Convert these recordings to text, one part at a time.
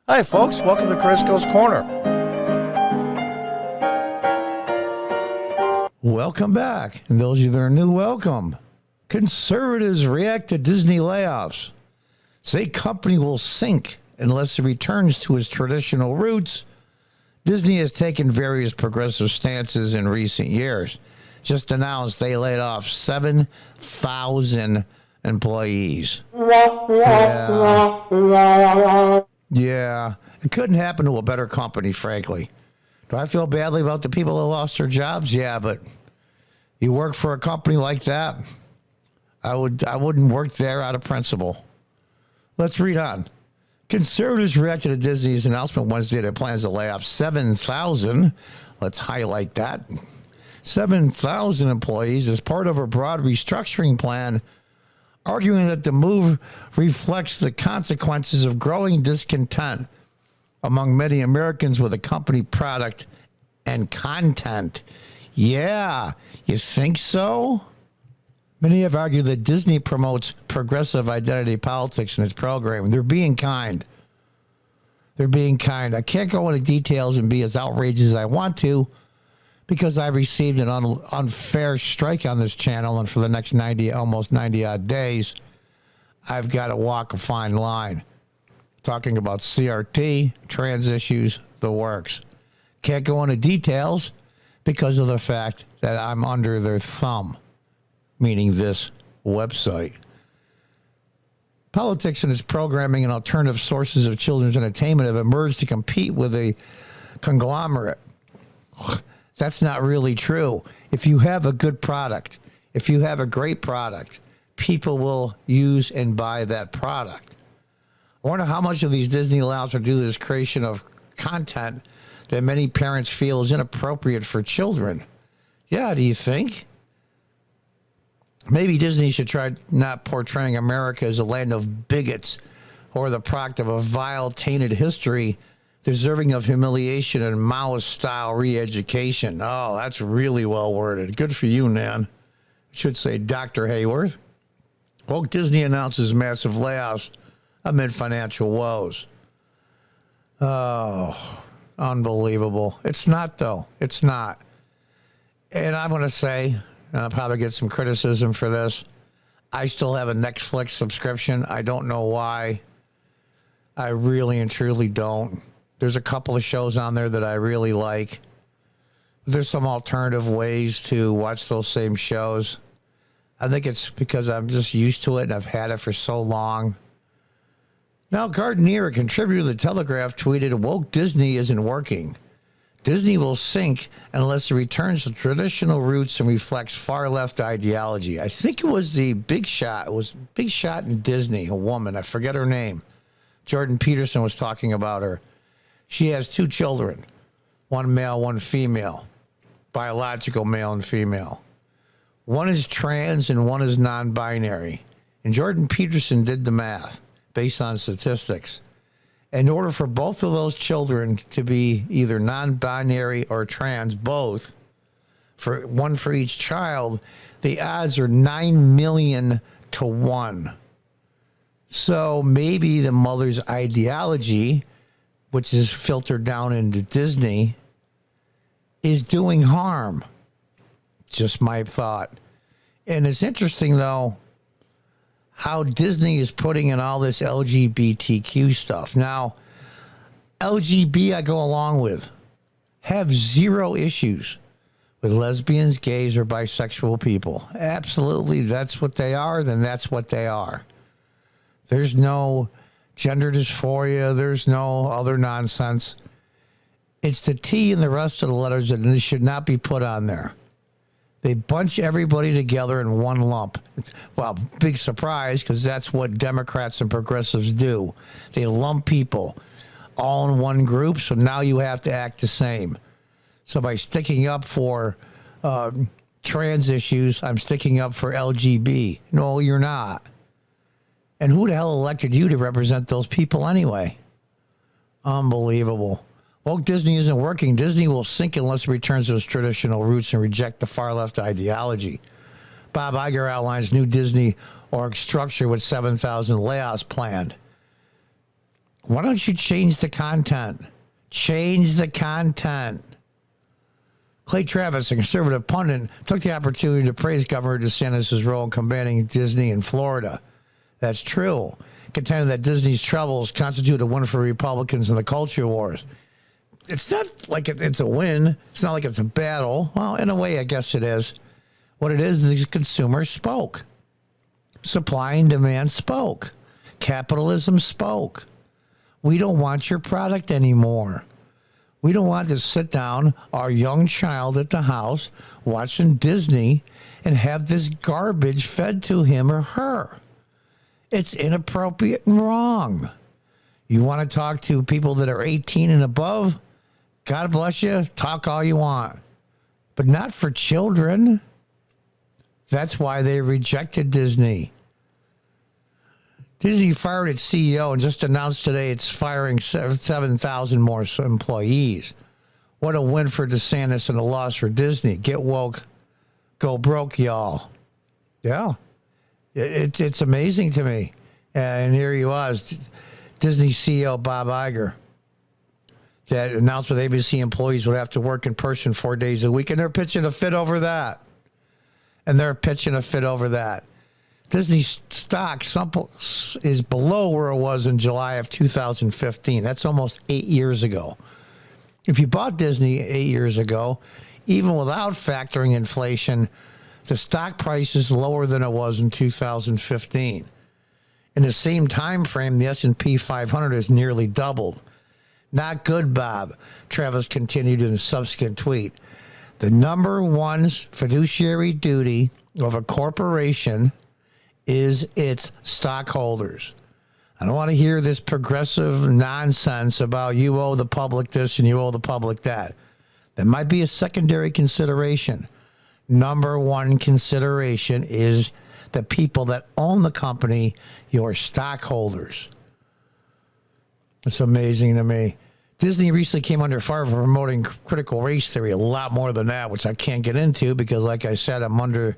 Hi, folks. Welcome to Crisco's Corner. Welcome back. And those of you that are new, welcome. Conservatives react to Disney layoffs. Say company will sink unless it returns to its traditional roots. Disney has taken various progressive stances in recent years. Just announced they laid off 7,000 employees. Yeah, it couldn't happen to a better company, frankly. Do I feel badly about the people that lost their jobs? Yeah, but you work for a company like that, I wouldn't work there out of principle. Let's read on. Conservatives reacted to Disney's announcement Wednesday that it plans to lay off 7,000. Let's highlight that. 7,000 employees as part of a broad restructuring plan, arguing that the move reflects the consequences of growing discontent among many Americans with the company product and content. Yeah, you think so? Many have argued that Disney promotes progressive identity politics in its program. They're being kind. They're being kind. I can't go into details and be as outrageous as I want to because I received an unfair strike on this channel, and for the next almost 90 odd days, I've got to walk a fine line. Talking about CRT, trans issues, the works. Can't go into details because of the fact that I'm under their thumb, meaning this website. Politics and its programming and alternative sources of children's entertainment have emerged to compete with a conglomerate. That's not really true. If you have a good product, if you have a great product, people will use and buy that product. I wonder how much of these Disney layoffs are due to this creation of content that many parents feel is inappropriate for children. Yeah, do you think? Maybe Disney should try not portraying America as a land of bigots or the product of a vile, tainted history deserving of humiliation and Maoist-style re-education. Oh, that's really well worded. Good for you, Nan. I should say Dr. Hayworth. Walt Disney announces massive layoffs amid financial woes. Oh, unbelievable. It's not, though. It's not. And I'm going to say, and I'll probably get some criticism for this, I still have a Netflix subscription. I don't know why. I really and truly don't. There's a couple of shows on there that I really like. There's some alternative ways to watch those same shows. I think it's because I'm just used to it and I've had it for so long. Now, Gardner, a contributor to The Telegraph, tweeted, "Woke Disney isn't working. Disney will sink unless it returns to traditional roots and reflects far-left ideology." I think it was the Big Shot. It was Big Shot in Disney, a woman. I forget her name. Jordan Peterson was talking about her. She has 2 children, one male, one female, biological male and female. One is trans and one is non-binary. And Jordan Peterson did the math based on statistics. In order for both of those children to be either non-binary or trans, both, for one for each child, the odds are 9 million to 1. So maybe the mother's ideology, which is filtered down into Disney, is doing harm. Just my thought. And it's interesting, though, how Disney is putting in all this LGBTQ stuff. Now, LGB I go along with. Have zero issues with lesbians, gays, or bisexual people. Absolutely, that's what they are, then that's what they are. There's no gender dysphoria. There's no other nonsense. It's the T and the rest of the letters that this should not be put on there. They bunch everybody together in one lump. Well, big surprise, because that's what Democrats and progressives do. They lump people all in one group, so now you have to act the same. So by sticking up for trans issues, I'm sticking up for LGB. No, you're not. And who the hell elected you to represent those people anyway? Unbelievable. Woke Disney isn't working. Disney will sink unless it returns to its traditional roots and reject the far-left ideology. Bob Iger outlines new Disney org structure with 7,000 layoffs planned. Why don't you change the content? Change the content. Clay Travis, a conservative pundit, took the opportunity to praise Governor DeSantis' role in combating Disney in Florida. That's true. Contended that Disney's troubles constitute a win for Republicans in the culture wars. It's not like it's a win. It's not like it's a battle. Well, in a way, I guess it is. What it is consumers spoke. Supply and demand spoke. Capitalism spoke. We don't want your product anymore. We don't want to sit down, our young child at the house, watching Disney and have this garbage fed to him or her. It's inappropriate and wrong. You want to talk to people that are 18 and above? God bless you. Talk all you want. But not for children. That's why they rejected Disney. Disney fired its CEO and just announced today it's firing 7,000 more employees. What a win for DeSantis and a loss for Disney. Get woke, go broke, y'all. Yeah, it's amazing to me. And here he was, Disney CEO Bob Iger, that announced with ABC employees would have to work in person 4 days a week, and they're pitching a fit over that. Disney's stock is below where it was in July of 2015. That's almost 8 years ago. If you bought Disney 8 years ago, even without factoring inflation, the stock price is lower than it was in 2015. In the same time frame, the S&P 500 has nearly doubled. Not good, Bob, Travis continued in a subsequent tweet. The number one fiduciary duty of a corporation is its stockholders. I don't want to hear this progressive nonsense about you owe the public this and you owe the public that. That might be a secondary consideration. Number one consideration is the people that own the company, your stockholders. It's amazing to me. Disney recently came under fire for promoting critical race theory, a lot more than that, which I can't get into because, like I said, I'm under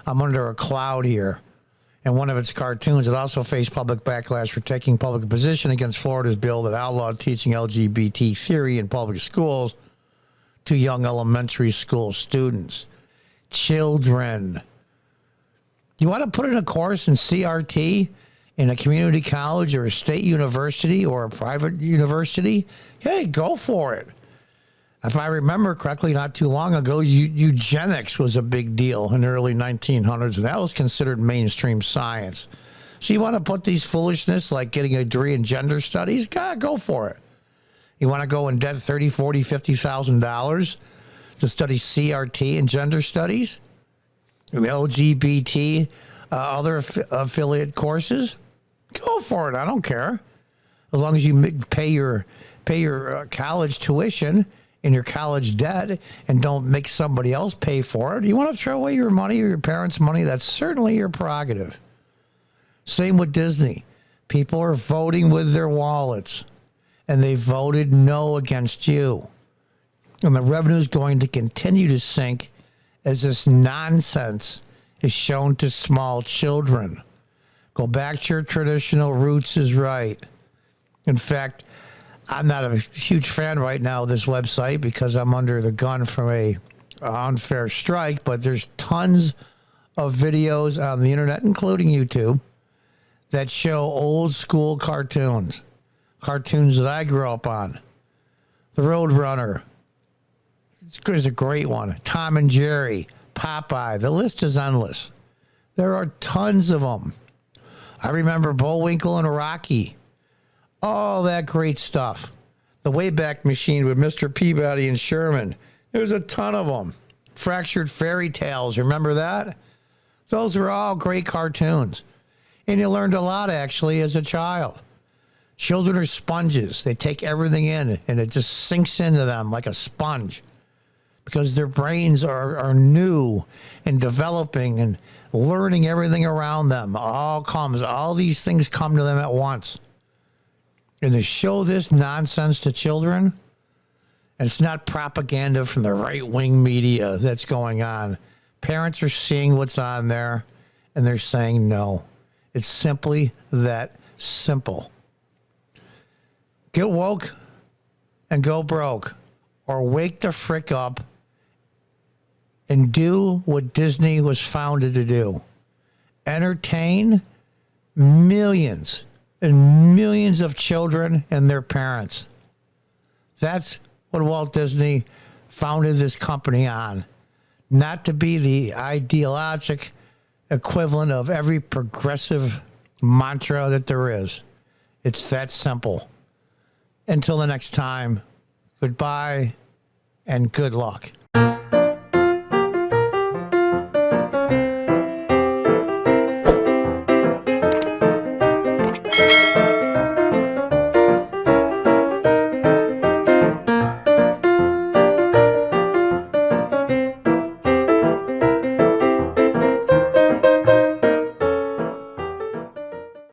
a cloud here. And one of its cartoons, it also faced public backlash for taking public position against Florida's bill that outlawed teaching LGBT theory in public schools to young elementary school students. Children. You want to put in a course in CRT in a community college or a state university or a private university? Hey, go for it. If I remember correctly, not too long ago, eugenics was a big deal in the early 1900s, and that was considered mainstream science. So you want to put these foolishness like getting a degree in gender studies? God, go for it. You want to go in debt $30,000, $40,000, $50,000 to study CRT and gender studies? LGBT, other affiliate courses? Go for it. I don't care. As long as you pay your college tuition in your college debt and don't make somebody else pay for it. You want to throw away your money or your parents' money? That's certainly your prerogative. Same with Disney. People are voting with their wallets, and they voted no against you. And the revenue is going to continue to sink as this nonsense is shown to small children. Go back to your traditional roots is right. In fact, I'm not a huge fan right now of this website because I'm under the gun from a unfair strike, but there's tons of videos on the internet, including YouTube, that show old school cartoons that I grew up on. The Roadrunner is a great one. Tom and Jerry, Popeye, the list is endless. There are tons of them. I remember Bullwinkle and Rocky. All that great stuff. The Wayback Machine with Mr. Peabody and Sherman. There's a ton of them. Fractured Fairy Tales. Remember that? Those were all great cartoons. And you learned a lot, actually, as a child. Children are sponges. They take everything in, and it just sinks into them like a sponge because their brains are new and developing and learning everything around them. All these things come to them at once. And to show this nonsense to children, and it's not propaganda from the right-wing media that's going on. Parents are seeing what's on there, and they're saying no. It's simply that simple. Get woke and go broke, or wake the frick up and do what Disney was founded to do. Entertain millions and millions of children and their parents. That's what Walt Disney founded this company on. Not to be the ideologic equivalent of every progressive mantra that there is. It's that simple. Until the next time, goodbye and good luck.